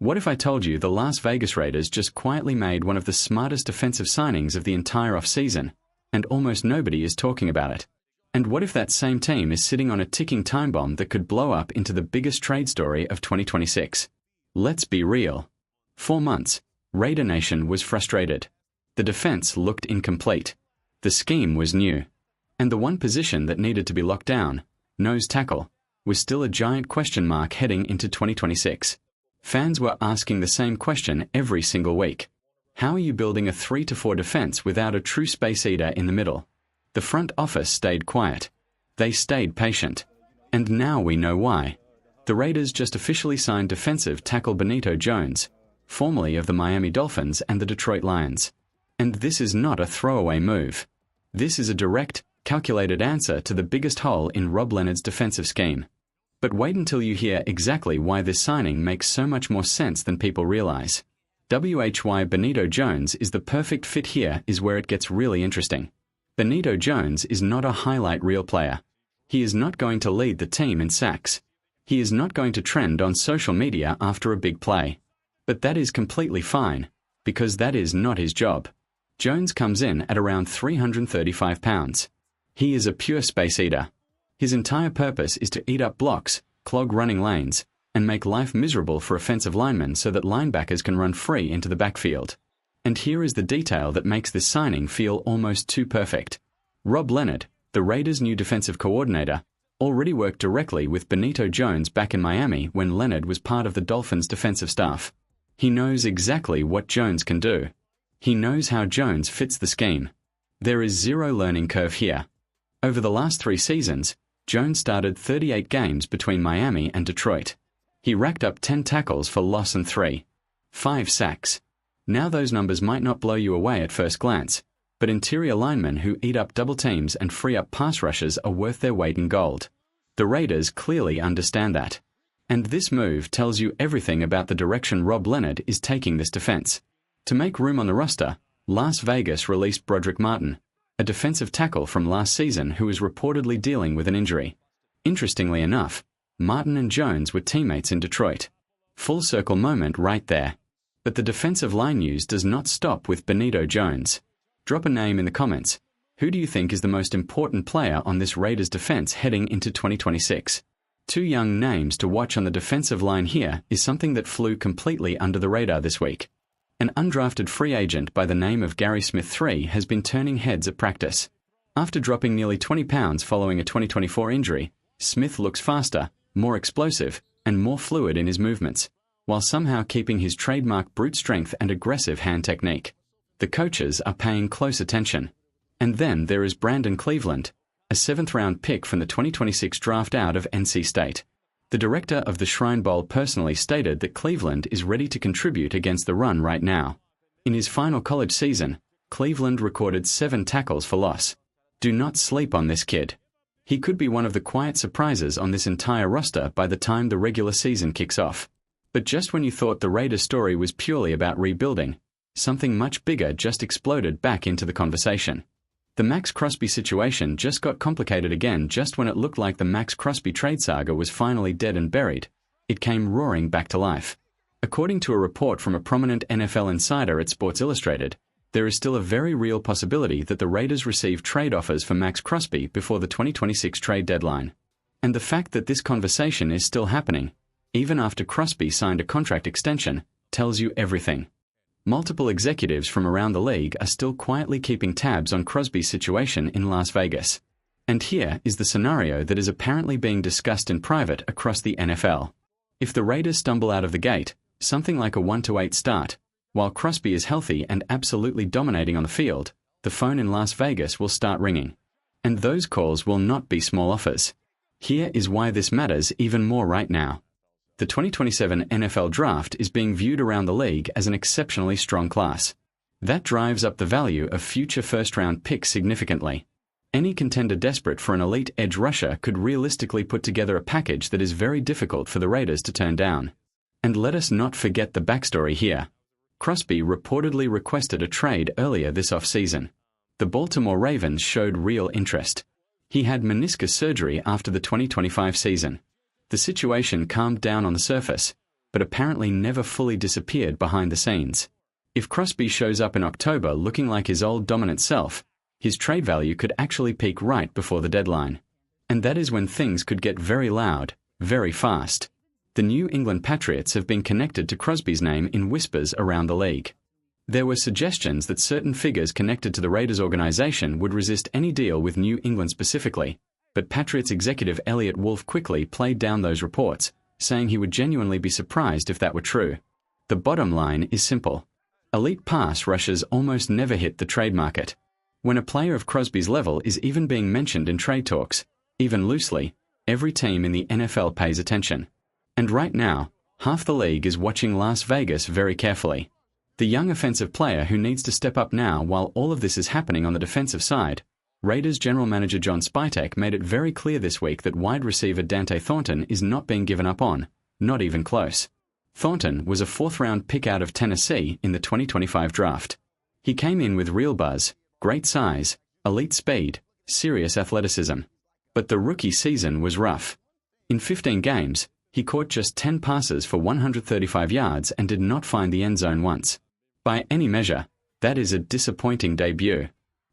What if I told you the Las Vegas Raiders just quietly made one of the smartest defensive signings of the entire offseason, and almost nobody is talking about it? And what if that same team is sitting on a ticking time bomb that could blow up into the biggest trade story of 2026? Let's be real. For months, Raider Nation was frustrated. The defense looked incomplete. The scheme was new. And the one position that needed to be locked down, nose tackle, was still a giant question mark heading into 2026. Fans were asking the same question every single week. How are you building a 3-4 defense without a true space eater in the middle? The front office stayed quiet. They stayed patient. And now we know why. The Raiders just officially signed defensive tackle Benito Jones, formerly of the Miami Dolphins and the Detroit Lions. And this is not a throwaway move. This is a direct, calculated answer to the biggest hole in Rob Leonard's defensive scheme. But wait until you hear exactly why this signing makes so much more sense than people realize. Why Benito Jones is the perfect fit here is where it gets really interesting. Benito Jones is not a highlight reel player. He is not going to lead the team in sacks. He is not going to trend on social media after a big play. But that is completely fine, because that is not his job. Jones comes in at around 335 pounds. He is a pure space eater. His entire purpose is to eat up blocks, clog running lanes, and make life miserable for offensive linemen so that linebackers can run free into the backfield. And here is the detail that makes this signing feel almost too perfect. Rob Leonard, the Raiders' new defensive coordinator, already worked directly with Benito Jones back in Miami when Leonard was part of the Dolphins' defensive staff. He knows exactly what Jones can do. He knows how Jones fits the scheme. There is zero learning curve here. Over the last 3 seasons, Jones started 38 games between Miami and Detroit. He racked up 10 tackles for loss and 5 sacks. Now those numbers might not blow you away at first glance, but interior linemen who eat up double teams and free up pass rushers are worth their weight in gold. The Raiders clearly understand that. And this move tells you everything about the direction Rob Leonard is taking this defense. To make room on the roster, Las Vegas released Broderick Martin, a defensive tackle from last season who is reportedly dealing with an injury. Interestingly enough, Martin and Jones were teammates in Detroit. Full circle moment right there. But the defensive line news does not stop with Benito Jones. Drop a name in the comments. Who do you think is the most important player on this Raiders defense heading into 2026? 2 young names to watch on the defensive line here is something that flew completely under the radar this week. An undrafted free agent by the name of Gary Smith III has been turning heads at practice. After dropping nearly 20 pounds following a 2024 injury, Smith looks faster, more explosive, and more fluid in his movements, while somehow keeping his trademark brute strength and aggressive hand technique. The coaches are paying close attention. And then there is Brandon Cleveland, a 7th-round pick from the 2026 draft out of NC State. The director of the Shrine Bowl personally stated that Cleveland is ready to contribute against the run right now. In his final college season, Cleveland recorded 7 tackles for loss. Do not sleep on this kid. He could be one of the quiet surprises on this entire roster by the time the regular season kicks off. But just when you thought the Raiders' story was purely about rebuilding, something much bigger just exploded back into the conversation. The Max Crosby situation just got complicated again just when it looked like the Max Crosby trade saga was finally dead and buried. It came roaring back to life. According to a report from a prominent NFL insider at Sports Illustrated, there is still a very real possibility that the Raiders receive trade offers for Max Crosby before the 2026 trade deadline. And the fact that this conversation is still happening, even after Crosby signed a contract extension, tells you everything. Multiple executives from around the league are still quietly keeping tabs on Crosby's situation in Las Vegas. And here is the scenario that is apparently being discussed in private across the NFL. If the Raiders stumble out of the gate, something like a 1-8 start, while Crosby is healthy and absolutely dominating on the field, the phone in Las Vegas will start ringing. And those calls will not be small offers. Here is why this matters even more right now. The 2027 NFL Draft is being viewed around the league as an exceptionally strong class. That drives up the value of future first-round picks significantly. Any contender desperate for an elite edge rusher could realistically put together a package that is very difficult for the Raiders to turn down. And let us not forget the backstory here. Crosby reportedly requested a trade earlier this offseason. The Baltimore Ravens showed real interest. He had meniscus surgery after the 2025 season. The situation calmed down on the surface, but apparently never fully disappeared behind the scenes. If Crosby shows up in October looking like his old dominant self, his trade value could actually peak right before the deadline. And that is when things could get very loud, very fast. The New England Patriots have been connected to Crosby's name in whispers around the league. There were suggestions that certain figures connected to the Raiders organization would resist any deal with New England specifically, but Patriots executive Elliot Wolf quickly played down those reports, saying he would genuinely be surprised if that were true. The bottom line is simple. Elite pass rushers almost never hit the trade market. When a player of Crosby's level is even being mentioned in trade talks, even loosely, every team in the NFL pays attention. And right now, half the league is watching Las Vegas very carefully. The young offensive player who needs to step up now while all of this is happening on the defensive side. Raiders general manager John Spytek made it very clear this week that wide receiver Dante Thornton is not being given up on, not even close. Thornton was a fourth-round pick out of Tennessee in the 2025 draft. He came in with real buzz, great size, elite speed, serious athleticism. But the rookie season was rough. In 15 games, he caught just 10 passes for 135 yards and did not find the end zone once. By any measure, that is a disappointing debut.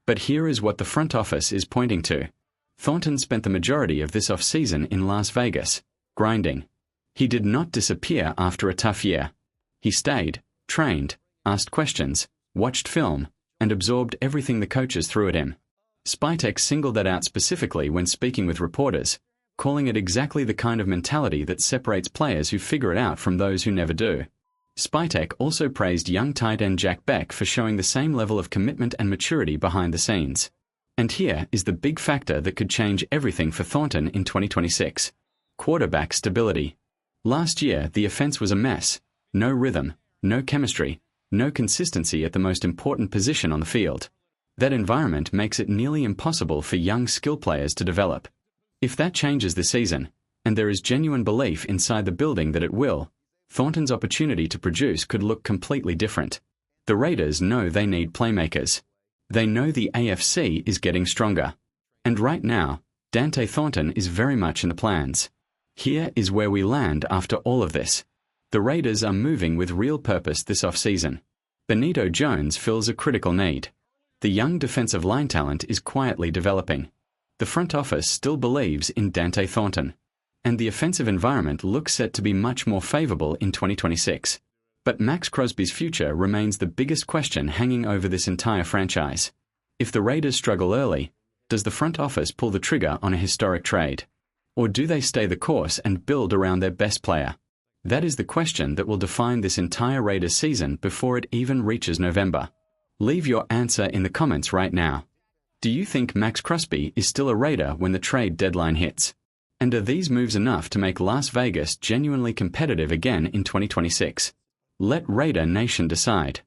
But here is what the front office is pointing to. Thornton spent the majority of this offseason in Las Vegas, grinding. He did not disappear after a tough year. He stayed, trained, asked questions, watched film, and absorbed everything the coaches threw at him. Spytek singled that out specifically when speaking with reporters, calling it exactly the kind of mentality that separates players who figure it out from those who never do. Spytek also praised young tight end Jack Beck for showing the same level of commitment and maturity behind the scenes. And here is the big factor that could change everything for Thornton in 2026. Quarterback stability. Last year, the offense was a mess. No rhythm, no chemistry, no consistency at the most important position on the field. That environment makes it nearly impossible for young skill players to develop. If that changes this season, and there is genuine belief inside the building that it will, Thornton's opportunity to produce could look completely different. The Raiders know they need playmakers. They know the AFC is getting stronger. And right now, Dante Thornton is very much in the plans. Here is where we land after all of this. The Raiders are moving with real purpose this offseason. Benito Jones fills a critical need. The young defensive line talent is quietly developing. The front office still believes in Dante Thornton. And the offensive environment looks set to be much more favorable in 2026. But Max Crosby's future remains the biggest question hanging over this entire franchise. If the Raiders struggle early, does the front office pull the trigger on a historic trade? Or do they stay the course and build around their best player? That is the question that will define this entire Raiders season before it even reaches November. Leave your answer in the comments right now. Do you think Max Crosby is still a Raider when the trade deadline hits? And are these moves enough to make Las Vegas genuinely competitive again in 2026? Let Raider Nation decide.